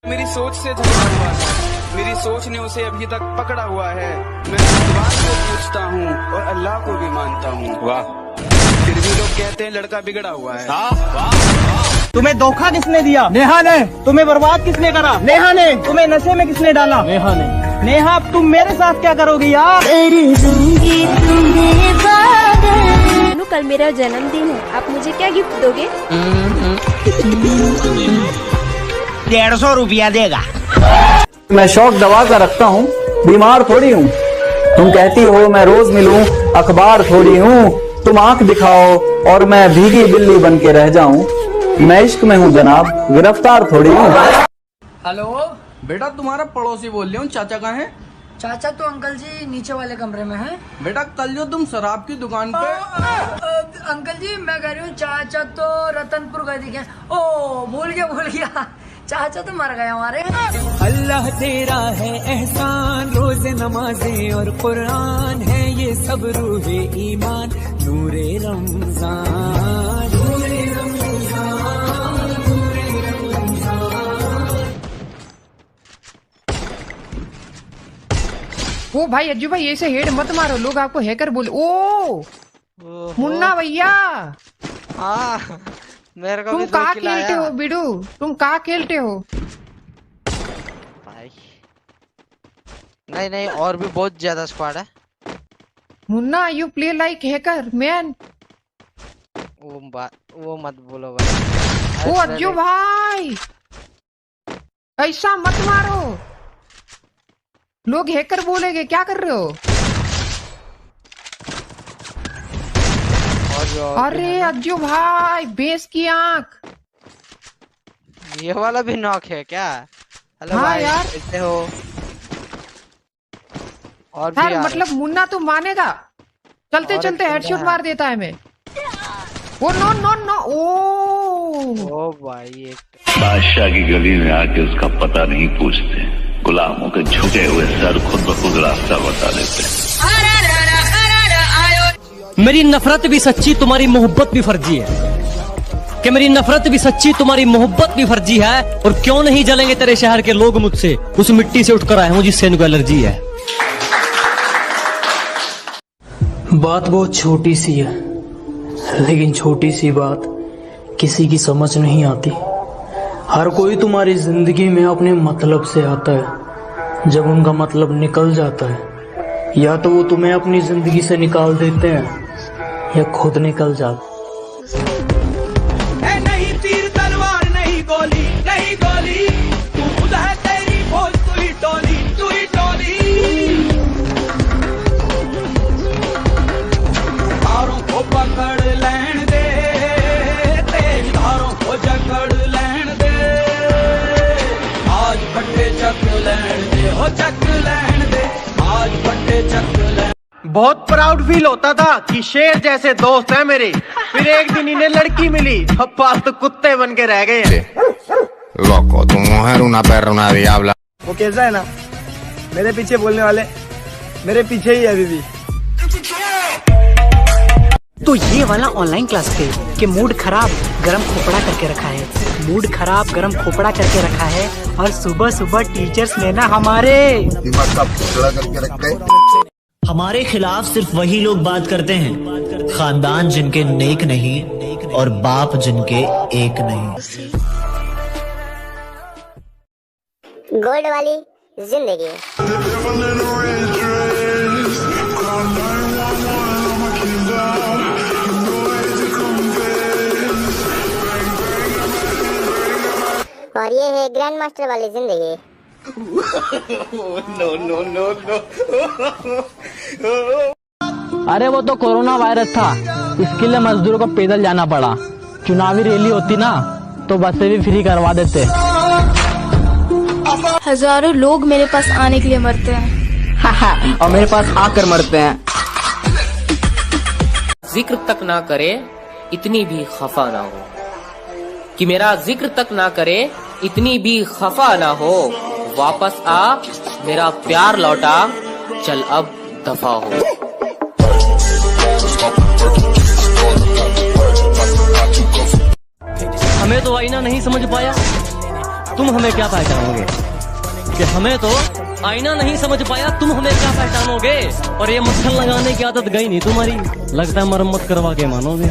मेरी सोच से झगड़ा हुआ है, मेरी सोच ने उसे अभी तक पकड़ा हुआ है। मैं भगवान को पूछता हूँ और अल्लाह को भी मानता हूँ। वाह, फिर भी लोग कहते हैं लड़का बिगड़ा हुआ है। तुम्हें धोखा किसने दिया? नेहा ने। तुम्हें बर्बाद किसने करा? नेहा ने। तुम्हें नशे में किसने डाला? नेहा ने। नेहा, अब तुम मेरे साथ क्या करोगी यार? कल मेरा जन्मदिन है, आप मुझे क्या गिफ्ट दोगे? 150 रुपया देगा। मैं शौक दवा का रखता हूँ, बीमार थोड़ी हूँ। तुम कहती हो मैं रोज मिलूं, अखबार थोड़ी हूँ। तुम आंख दिखाओ और मैं भीगी बिल्ली बन के रह जाऊं। मैं इश्क में हूँ जनाब, गिरफ्तार थोड़ी हूँ। हेलो बेटा, तुम्हारा पड़ोसी बोल रहा हूँ। चाचा कहाँ है? चाचा तो अंकल जी नीचे वाले कमरे में हैं। बेटा कल जो तुम शराब की दुकान पे अंकल जी मैं कह रही हूँ चाचा तो रतनपुर गए दिखे। ओ भूल गया, चाचा तो मर गए हमारे। अल्लाह तेरा है एहसान, रोज नमाजें और कुरान है ये सब रूहे ईमान, नूरे रमजान, नूरे रमजान, नूरे रमजान। ओ भाई अज्जू भाई ऐसे हेड मत मारो, लोग आपको हैकर बोले। ओ मुन्ना भैया, मेरे को तुम कहाँ खेलते हो बिडू? तुम कहाँ खेलते हो भाई? नहीं और भी बहुत ज्यादा स्क्वाड है। Munna, you play like hacker man. वो मत बोलो भाई। ओ अज्जू भाई ऐसा मत मारो, लोग हैकर बोलेंगे। क्या कर रहे हो? अरे अज्जू भाई, बेस की आंख। ये वाला भी नॉक है क्या? हेलो हाँ भाई, यार, कैसे हो? और यार भी मतलब मुन्ना तुम मानेगा, चलते चलते हेडशॉट मार देता है मैं। Oh no no no. ओ भाई, बादशाह की गली में आके उसका पता नहीं पूछते, गुलामों के झुके हुए सर खुद ब खुद रास्ता बता देते। मेरी नफरत भी सच्ची, तुम्हारी मोहब्बत भी फर्जी है। कि मेरी नफरत भी सच्ची, तुम्हारी मोहब्बत भी फर्जी है। और क्यों नहीं जलेंगे तेरे शहर के लोग मुझसे? उस मिट्टी से उठकर आए हूं जिससे इनको एलर्जी है। बात बहुत छोटी सी है, लेकिन छोटी सी बात किसी की समझ नहीं आती। हर कोई तुम्हारी जिंदगी में अपने मतलब से आता है। जब उनका मतलब निकल जाता है, या तो वो तुम्हें अपनी जिंदगी से निकाल देते हैं या खुद निकल जाते। नहीं तीर तलवार, नहीं गोली, नहीं गोली, तू खुद है तेरी फौज, तू ही टोली, तू ही टोली। धारों को पकड़ लेन दे, तेज धारों को जकड़ लेन दे। आज फटे चक लेन दे, हो चक लेन दे, आज फटे चक लेन। बहुत प्राउड फील होता था कि शेर जैसे दोस्त है मेरे। फिर एक दिन इन्हें लड़की मिली, अब पास तो कुत्ते बन के रह गए। Loco, tu mujer una perra, una diabla। वो कैसा है ना, मेरे पीछे बोलने वाले मेरे पीछे ही है अभी भी। तो ये वाला ऑनलाइन क्लास पे कि मूड खराब गरम खोपड़ा करके रखा है, मूड खराब गरम खोपड़ा करके रखा है। और सुबह सुबह टीचर्स ने ना हमारे दिमाग का खोपड़ा करके रखते। हमारे खिलाफ सिर्फ वही लोग बात करते हैं, खानदान जिनके नेक नहीं और बाप जिनके एक नहीं। गोल्ड वाली जिंदगी। और ये है ग्रैंड मास्टर वाली जिंदगी। No no no no. अरे वो तो कोरोना वायरस था, इसके लिए मजदूरों को पैदल जाना पड़ा। चुनावी रैली होती ना तो बसें भी फ्री करवा देते। हजारों लोग मेरे पास आने के लिए मरते हैं और मेरे पास आकर मरते हैं। जिक्र तक ना करे इतनी भी खफा ना हो, कि मेरा जिक्र तक ना करे इतनी भी खफा ना हो। वापस आ मेरा प्यार लौटा, चल अब दफा हो। हमें तो आईना नहीं समझ पाया, तुम हमें क्या पहचानोगे? कि हमें तो आईना नहीं समझ पाया, तुम हमें क्या पहचानोगे? और ये मक्खन लगाने की आदत गई नहीं तुम्हारी, लगता है मरम्मत करवा के मानोगे।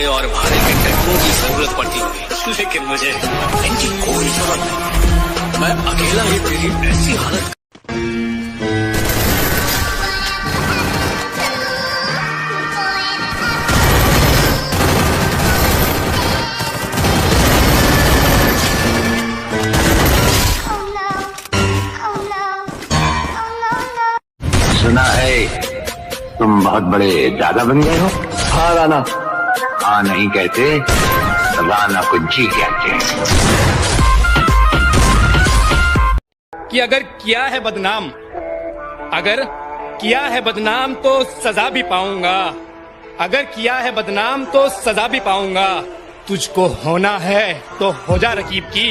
और भाड़े के टैक्सों की जरूरत पड़ती होगी, लेकिन मुझे इनकी कोई जरूरत नहीं। मैं अकेला ही तेरी ऐसी हालत। सुना है तुम बहुत बड़े दादा बन गए हो। हाँ राना। हाँ नहीं कहते, राना को जी कहते हैं। कि अगर किया है बदनाम, अगर किया है बदनाम तो सजा भी पाऊंगा, अगर किया है बदनाम तो सजा भी पाऊंगा। तुझको होना है तो हो जा रकीब की,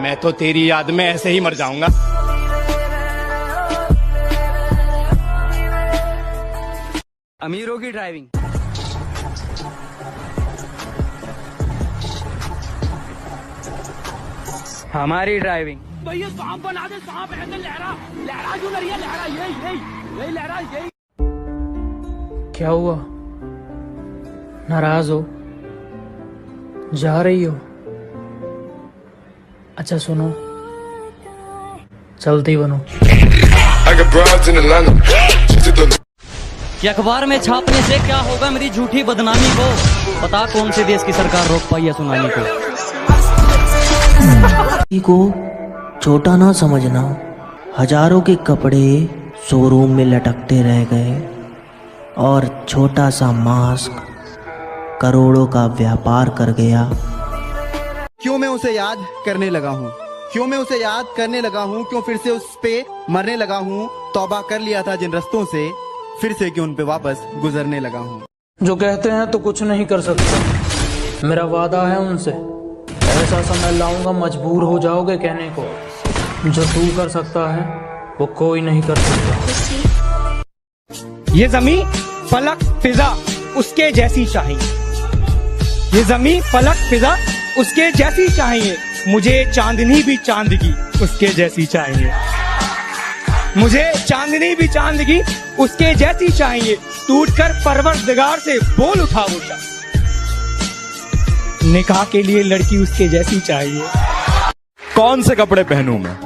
मैं तो तेरी याद में ऐसे ही मर जाऊंगा। अमीरों की ड्राइविंग, हमारी ड्राइविंग। भैया सांप बना दे, सांप है लहरा लहरा क्यों लहरा लहरा यही लहरा यही। क्या हुआ? नाराज हो? जा रही हो? अच्छा सुनो, चलती बनो। कि अखबार में छापने से क्या होगा मेरी झूठी बदनामी को, पता कौन से देश की सरकार रोक पाई है सुनामी को। को छोटा ना समझना, हजारों के कपड़े शोरूम में लटकते रह गए और छोटा सा मास्क करोड़ों का व्यापार कर गया। क्यों मैं उसे याद करने लगा हूँ, क्यों मैं उसे याद करने लगा हूँ, क्यों फिर से उस पे मरने लगा हूँ। तौबा कर लिया था जिन रस्तों से, फिर से क्यों उन पे वापस गुजरने लगा हूँ। जो कहते हैं तो कुछ नहीं कर सकता, मेरा वादा है उनसे, ऐसा समय लाऊंगा मजबूर हो जाओगे कहने को, जो तू कर सकता है वो कोई नहीं कर सकता। ये जमीन फलक फिजा उसके जैसी चाहिए, ये जमीन फलक फिजा उसके जैसी चाहिए। मुझे चांदनी भी चांदगी उसके जैसी चाहिए, मुझे चांदनी भी चांदगी उसके जैसी चाहिए। टूटकर परवरदिगार से बोल उठा उठा, निकाह के लिए लड़की उसके जैसी चाहिए। कौन से कपड़े पहनूं मैं,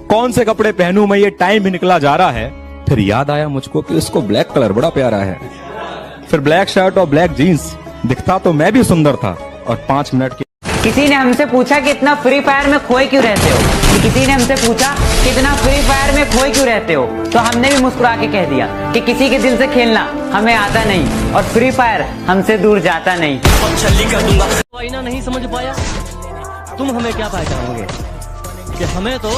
कौन से कपड़े पहनूं मैं, ये टाइम भी निकला जा रहा है। फिर याद आया मुझको कि इसको ब्लैक कलर बड़ा प्यारा है। फिर ब्लैक शर्ट और ब्लैक जीन्स, दिखता तो मैं भी सुंदर था। और 5 मिनट की किसी ने हमसे पूछा कि इतना फ्री फायर में खोए क्यों रहते हो, किसी ने हमसे पूछा कि इतना फ्री फायर में खोए क्यों रहते हो, तो हमने भी मुस्कुरा के कह दिया कि किसी के दिल से खेलना हमें आता नहीं और फ्री फायर हमसे दूर जाता नहीं। और छल्ली कर दूंगा। आईना नहीं समझ पाया, तुम हमें क्या पहचानोगे? कि हमें तो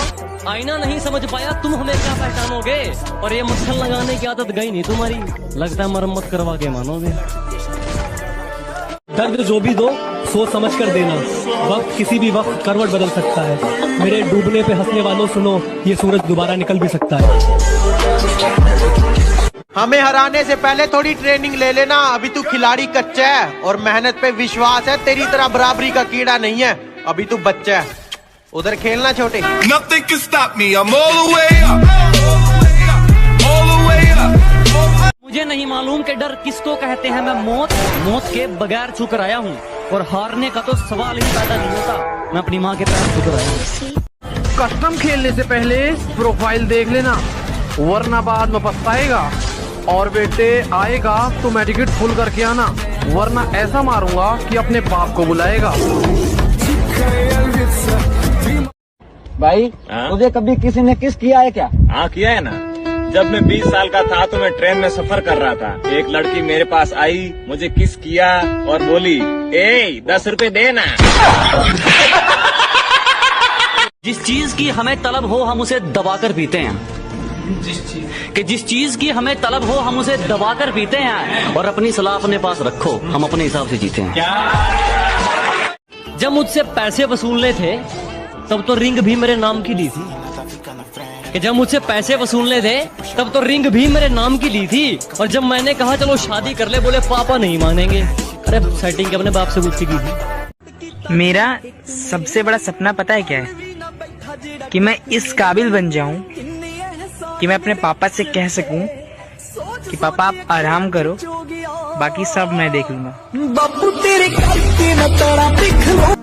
आईना नहीं समझ पाया, तुम हमें क्या पहचानोगे? और ये मक्खन लगाने की आदत गई नहीं तुम्हारी, लगता है मरम्मत करवा के मानोगे। दर्द जो भी दो सोच समझ कर देना, वक्त किसी भी वक्त करवट बदल सकता है। मेरे डूबने पे हंसने वालों सुनो, ये सूरज दोबारा निकल भी सकता है। हमें हराने से पहले थोड़ी ट्रेनिंग ले लेना, अभी तू खिलाड़ी कच्चा है और मेहनत पे विश्वास है, तेरी तरह बराबरी का कीड़ा नहीं है, अभी तू बच्चा है। उधर खेलना छोटे। Nothing can stop me, I'm all the way up, all the way up। मुझे नहीं मालूम कि डर किसको कहते हैं, मैं मौत के बगैर छूकर आया हूँ और हारने का तो सवाल ही पैदा नहीं होता। मैं अपनी माँ के पैर छूकर आया हूँ। कस्टम खेलने से पहले प्रोफाइल देख लेना, वरना बाद में पछताएगा। और बेटे आएगा तो मैं टिकट फुल करके आना, वरना ऐसा मारूंगा कि अपने बाप को बुलाएगा। भाई तुझे कभी किसी ने किस किया है क्या? हाँ किया है ना। जब मैं 20 साल का था तो मैं ट्रेन में सफर कर रहा था, एक लड़की मेरे पास आई, मुझे किस किया और बोली, ए 10 रुपए देना। जिस चीज की हमें तलब हो हम उसे दबाकर पीते हैं, जिस चीज की हमें तलब हो हम उसे दबाकर पीते हैं। और अपनी सलाह अपने पास रखो, हम अपने हिसाब से जीते हैं। जब मुझसे पैसे वसूलने थे तब तो रिंग भी मेरे नाम की ली थी, कि जब मुझसे पैसे वसूलने थे तब तो रिंग भी मेरे नाम की ली थी, और जब मैंने कहा चलो शादी कर ले, बोले पापा नहीं मानेंगे। अरे सेटिंग के अपने बाप से पूछी की थी। मेरा सबसे बड़ा सपना पता है क्या है? कि मैं इस काबिल बन जाऊं कि मैं अपने पापा से कह सकूं कि पापा आप आराम करो, बाकी सब मैं देख लूंगा। बापू तेरे करके न तोड़ा दिख लो।